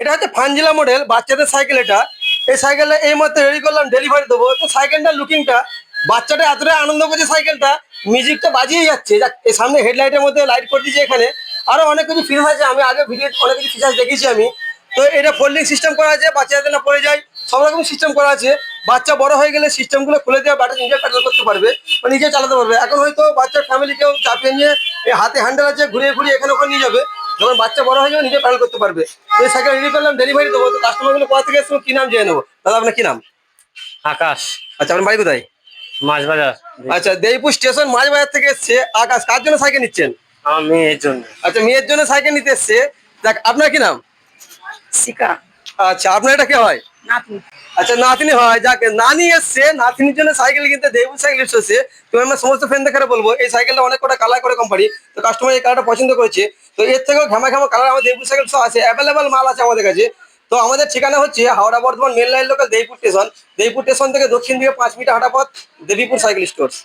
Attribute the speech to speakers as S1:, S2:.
S1: এটা হচ্ছে ফানজিলা মডেল বাচ্চাদের সাইকেল। এটা এই সাইকেলটা এই মধ্যে রেডি করলাম, ডেলিভারি দেবো। তো সাইকেলটার লুকিংটা, বাচ্চাটা এতটাই আনন্দ করছে সাইকেলটা, মিউজিকটা বাজিয়ে যাচ্ছে। এই সামনে হেডলাইটের মধ্যে লাইট করে দিয়েছে। এখানে আরো অনেক কিছু ফিচার্স আছে, আমি আগে ভিডিও অনেক কিছু ফিচার্স দেখেছি আমি। তো এটা ফোল্ডিং সিস্টেম করা আছে, বাচ্চা যাতে না পড়ে যায়, সব রকম সিস্টেম করা আছে। বাচ্চা বড় হয়ে গেলে সিস্টেমগুলো খুলে দেওয়া, বাচ্চা নিজে প্যাডেল করতে পারবে বা নিজে চালাতে পারবে। এখন হয়তো বাচ্চার ফ্যামিলি কেউ চাপিয়ে নিয়ে এই হাতে হ্যান্ডেল আছে, ঘুরিয়ে ঘুরিয়ে এখানে ওখানে নিয়ে যাবে। যখন বাচ্চা বড় হয়ে যাবে নিজে প্যাডেল করতে পারবে। তো এই সাইকেল রেডি করলাম, ডেলিভারি দেবো। তো কাস্টমারগুলো কোথা থেকে এসে কি নাম জেনে নেবো। দাদা আপনার কি নাম?
S2: আকাশ,
S1: আচ্ছা, আপনার বাড়ি কোথায়?
S2: মাছবাজার।
S1: আচ্ছা, দেইপুর স্টেশন মাঝবাজার থেকে এসছে আকাশ। কার জন্য সাইকেল নিচ্ছেন?
S2: আমার মেয়ের জন্য।
S1: আচ্ছা, মেয়ের জন্য সাইকেল নিতে এসছে। দেখ, আপনার কি নাম?
S3: শিকা।
S1: আচ্ছা, আপনার এটা কে হয়?
S3: নাতনি।
S1: আচ্ছা, নাতনি হয়। যাকে নানি এসছে, নাতনির জন্য সাইকেল কিনতে দেবুর সাইকেল এসেছে। তো আমরা সমস্ত ফ্রেন্ডদের বলবো এই সাইকেলটা অনেক কটা কালার করে কোম্পানি। তো কাস্টমার এই কালারটা পছন্দ করেছে। তো এর থেকেও ঘামা ঘামা কালার আমাদের দেবুর সাইকেল সব আছে, অ্যাভেলেবেল মাল আছে আমাদের কাছে। তো আমাদের ঠিকানা হচ্ছে Howrah Bardhaman main line local Debpur station. Debpur station থেকে দক্ষিণ দিকে 5 মিটার হাঁটা পথ, দেবীপুর সাইকেল স্টোর্স।